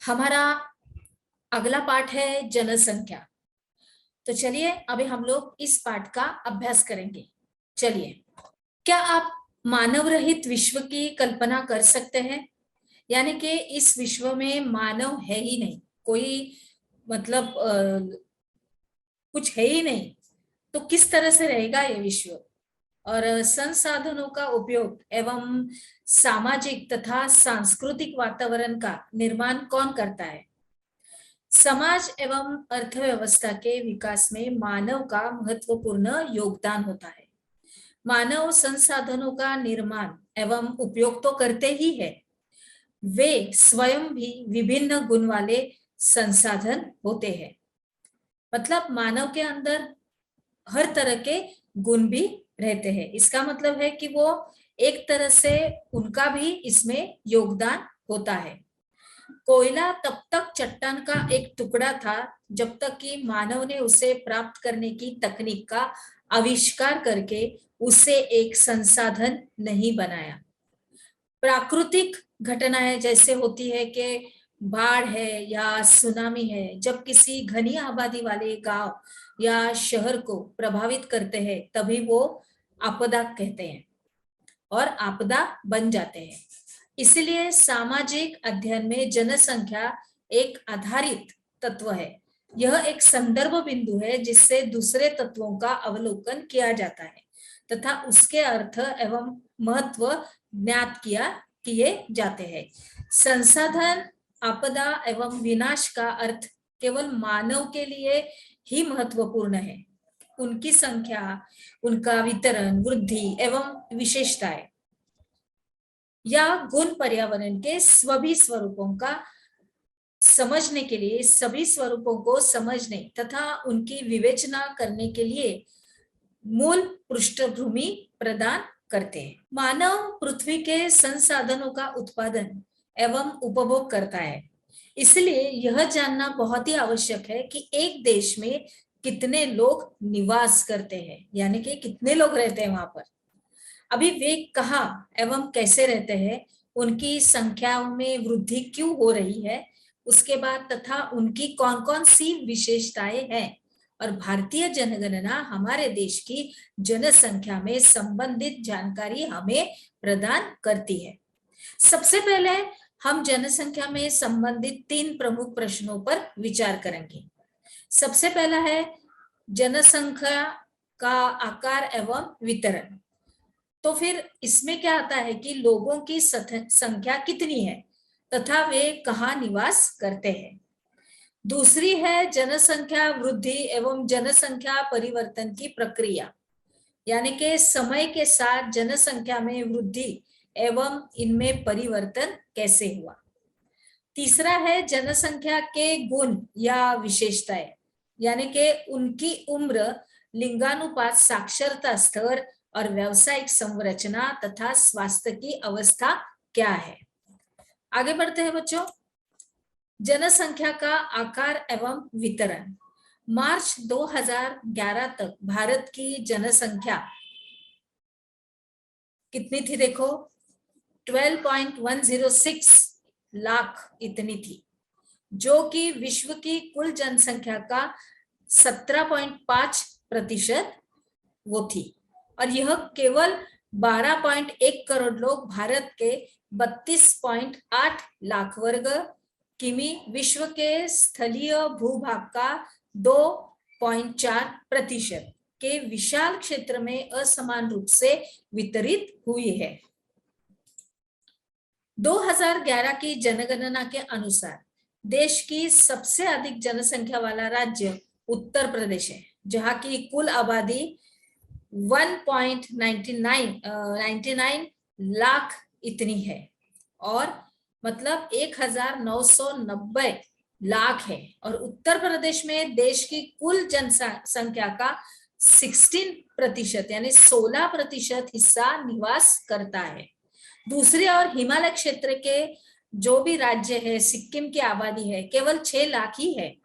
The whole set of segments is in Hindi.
हमारा अगला पाठ है जनसंख्या। तो चलिए अभी हम लोग इस पाठ का अभ्यास करेंगे। चलिए, क्या आप मानव रहित विश्व की कल्पना कर सकते हैं? यानी कि इस विश्व में मानव है ही नहीं, कोई मतलब कुछ है ही नहीं, तो किस तरह से रहेगा ये विश्व? और संसाधनों का उपयोग एवं सामाजिक तथा सांस्कृतिक वातावरण का निर्माण कौन करता है? समाज एवं अर्थव्यवस्था के विकास में मानव का महत्वपूर्ण योगदान होता है। मानव संसाधनों का निर्माण एवं उपयोग तो करते ही है, वे स्वयं भी विभिन्न गुण वाले संसाधन होते हैं। मतलब मानव के अंदर हर तरह के गुण भी रहते हैं। इसका मतलब है कि वो एक तरह से उनका भी इसमें योगदान होता है। कोयला तब तक चट्टान का एक टुकड़ा था जब तक कि मानव ने उसे प्राप्त करने की तकनीक का आविष्कार करके उसे एक संसाधन नहीं बनाया। प्राकृतिक घटनाएं जैसे होती है कि बाढ़ है या सुनामी है, जब किसी घनी आबादी वाले गांव या शहर को प्रभावित करते हैं, तभी वो आपदा कहते हैं और आपदा बन जाते हैं। इसलिए सामाजिक अध्ययन में जनसंख्या एक आधारित तत्व है। यह एक संदर्भ बिंदु है जिससे दूसरे तत्वों का अवलोकन किया जाता है तथा उसके अर्थ एवं महत्व ज्ञात किए जाते हैं। संसाधन, आपदा एवं विनाश का अर्थ केवल मानव के लिए ही महत्वपूर्ण है। उनकी संख्या, उनका वितरण, वृद्धि एवं विशेषताएं या गुण पर्यावरण के सभी स्वरूपों का समझने के लिए, सभी स्वरूपों को समझने तथा उनकी विवेचना करने के लिए मूल पृष्ठभूमि प्रदान करते हैं। मानव पृथ्वी के संसाधनों का उत्पादन एवं उपभोग करता है। इसलिए यह जानना बहुत ही आवश्यक है कि एक देश में कितने लोग निवास करते हैं, यानी कि कितने लोग रहते हैं वहां पर, अभी वे कहाँ एवं कैसे रहते हैं, उनकी संख्याओं में वृद्धि क्यों हो रही है, उसके बाद तथा उनकी कौन कौन सी विशेषताएं हैं। और भारतीय जनगणना हमारे देश की जनसंख्या में संबंधित जानकारी हमें प्रदान करती है। सबसे पहले हम जनसंख्या में संबंधित 3 प्रमुख प्रश्नों पर विचार करेंगे। सबसे पहला है जनसंख्या का आकार एवं वितरण। तो फिर इसमें क्या आता है कि लोगों की संख्या कितनी है तथा वे कहाँ निवास करते हैं। दूसरी है जनसंख्या वृद्धि एवं जनसंख्या परिवर्तन की प्रक्रिया, यानी कि समय के साथ जनसंख्या में वृद्धि एवं इनमें परिवर्तन कैसे हुआ। तीसरा है जनसंख्या के गुण या विशेषताएं, यानी कि उनकी उम्र, लिंगानुपात, साक्षरता स्तर और व्यावसायिक संरचना तथा स्वास्थ्य की अवस्था क्या है। आगे बढ़ते हैं बच्चों। जनसंख्या का आकार एवं वितरण। मार्च 2011 तक भारत की जनसंख्या कितनी थी? देखो 12.106 लाख इतनी थी, जो कि विश्व की कुल जनसंख्या का 17.5% वो थी। और यह केवल 12.1 करोड़ लोग भारत के 32.8 लाख वर्ग किमी, विश्व के स्थलीय भूभाग का 2.4% के विशाल क्षेत्र में असमान रूप से वितरित हुई है। 2011 की जनगणना के अनुसार देश की सबसे अधिक जनसंख्या वाला राज्य उत्तर प्रदेश है, जहां की कुल आबादी 1.99 लाख इतनी है, और मतलब 1990 लाख है। और उत्तर प्रदेश में देश की कुल जनसंख्या का 16% यानी 16% हिस्सा निवास करता है। दूसरी ओर हिमालय क्षेत्र के जो भी राज्य है, सिक्किम की आबादी है केवल 6 लाख ही है,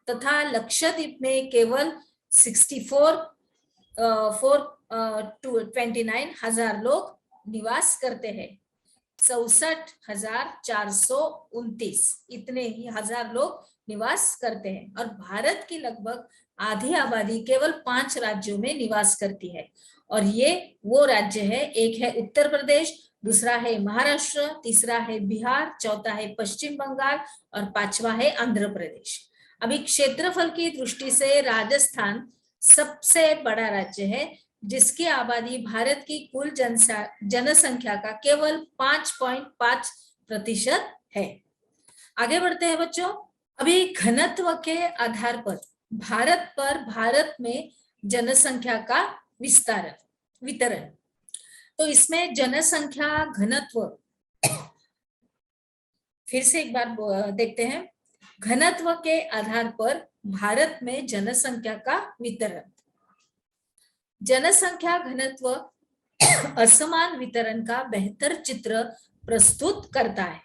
तथा लक्षद्वीप में केवल 429,000 लोग निवास करते हैं। 64,429, इतने ही हजार लोग निवास करते हैं। और भारत की लगभग आधी आबादी केवल 5 राज्यों में निवास करती है, और ये वो राज्य है, एक है उत्तर प्रदेश, दूसरा है महाराष्ट्र, तीसरा है बिहार, चौथा है पश्चिम बंगाल और पांचवा है आंध्र प्रदेश। अभी क्षेत्रफल की दृष्टि से राजस्थान सबसे बड़ा राज्य है, जिसकी आबादी भारत की कुल जनसंख्या का केवल 5.5% है। आगे बढ़ते हैं बच्चों। अभी घनत्व के आधार पर भारत में जनसंख्या का वितरण, तो इसमें जनसंख्या घनत्व फिर से एक बार देखते हैं। घनत्व के आधार पर भारत में जनसंख्या का वितरण। जनसंख्या घनत्व असमान वितरण का बेहतर चित्र प्रस्तुत करता है।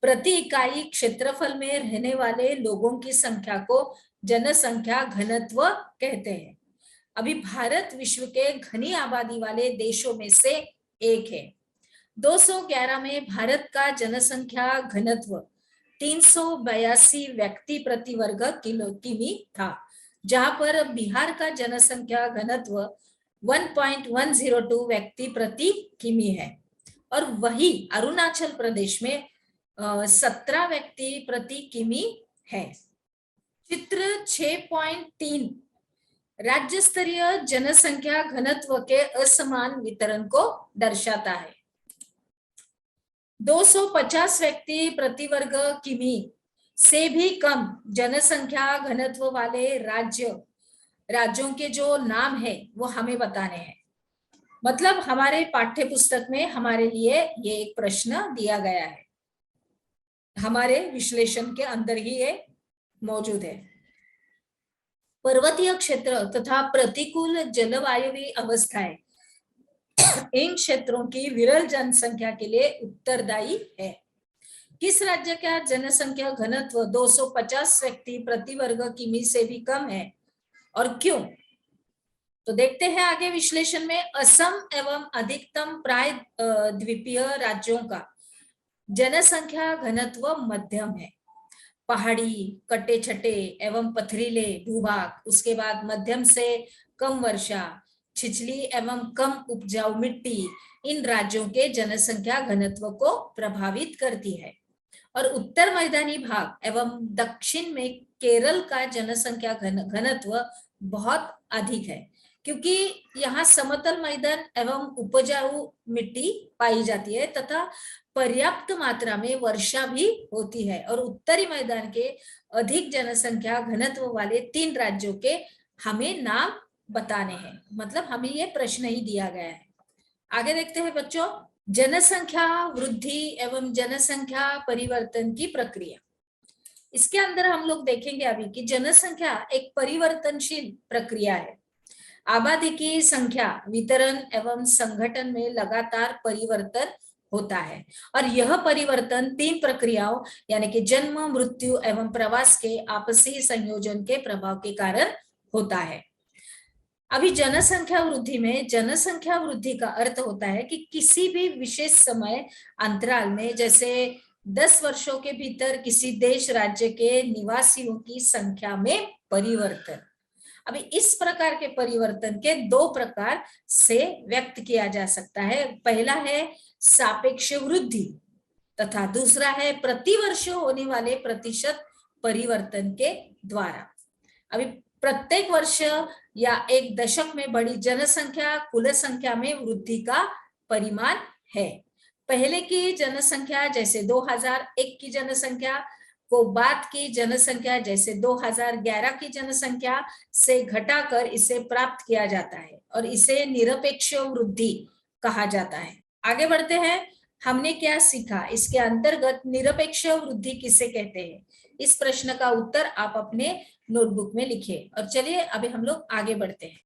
प्रति इकाई क्षेत्रफल में रहने वाले लोगों की संख्या को जनसंख्या घनत्व कहते हैं। अभी भारत विश्व के घनी आबादी वाले देशों में से एक है। 211 में भारत का जनसंख्या घनत्व 382 व्यक्ति प्रति वर्ग किमी था, जहां पर बिहार का जनसंख्या घनत्व 1.102 व्यक्ति प्रति किमी है, और वही अरुणाचल प्रदेश में 17 व्यक्ति प्रति किमी है। चित्र 6.3 राज्य स्तरीय जनसंख्या घनत्व के असमान वितरण को दर्शाता है। 250 व्यक्ति प्रति वर्ग किमी से भी कम जनसंख्या घनत्व वाले राज्यों के जो नाम है वो हमें बताने हैं। मतलब हमारे पाठ्य पुस्तक में हमारे लिए ये एक प्रश्न दिया गया है, हमारे विश्लेषण के अंदर ही ये मौजूद है। पर्वतीय क्षेत्र तथा प्रतिकूल जलवायुवी अवस्थाएं इन क्षेत्रों की विरल जनसंख्या के लिए उत्तरदायी है। किस राज्य का जनसंख्या घनत्व 250 व्यक्ति प्रति वर्ग किमी से भी कम है और क्यों? तो देखते हैं आगे विश्लेषण में। असम एवं अधिकतम प्राय द्वीपीय राज्यों का जनसंख्या घनत्व मध्यम है। पहाड़ी, कटे छटे एवं पथरीले भूभाग, उसके बाद मध्यम से कम वर्षा, छिछली एवं कम उपजाऊ मिट्टी इन राज्यों के जनसंख्या घनत्व को प्रभावित करती है। और उत्तर मैदानी भाग एवं दक्षिण में केरल का जनसंख्या घनत्व बहुत अधिक है, क्योंकि यहाँ समतल मैदान एवं उपजाऊ मिट्टी पाई जाती है तथा पर्याप्त मात्रा में वर्षा भी होती है। और उत्तरी मैदान के अधिक जनसंख्या घनत्व वाले 3 राज्यों के हमें नाम बताने हैं, मतलब हमें ये प्रश्न ही दिया गया है। आगे देखते हैं बच्चों, जनसंख्या वृद्धि एवं जनसंख्या परिवर्तन की प्रक्रिया। इसके अंदर हम लोग देखेंगे अभी कि जनसंख्या एक परिवर्तनशील प्रक्रिया है। आबादी की संख्या, वितरण एवं संगठन में लगातार परिवर्तन होता है, और यह परिवर्तन 3 प्रक्रियाओं यानी कि जन्म, मृत्यु एवं प्रवास के आपसी संयोजन के प्रभाव के कारण होता है। अभी जनसंख्या वृद्धि में, जनसंख्या वृद्धि का अर्थ होता है कि किसी भी विशेष समय अंतराल में, जैसे 10 वर्षों के भीतर किसी देश राज्य के निवासियों की संख्या में परिवर्तन। अभी इस प्रकार के परिवर्तन के 2 प्रकार से व्यक्त किया जा सकता है। पहला है सापेक्ष वृद्धि तथा दूसरा है प्रतिवर्ष होने वाले प्रतिशत परिवर्तन के द्वारा। अभी प्रत्येक वर्ष या एक दशक में बढ़ी जनसंख्या कुल संख्या में वृद्धि का परिमाण है। पहले की जनसंख्या जैसे 2001 की जनसंख्या को बाद की जनसंख्या जैसे 2011 की जनसंख्या से घटाकर इसे प्राप्त किया जाता है, और इसे निरपेक्ष वृद्धि कहा जाता है। आगे बढ़ते हैं, हमने क्या सीखा इसके अंतर्गत निरपेक्ष वृद्धि किसे कहते हैं? इस प्रश्न का उत्तर आप अपने नोटबुक में लिखिए। और चलिए अभी हम लोग आगे बढ़ते हैं।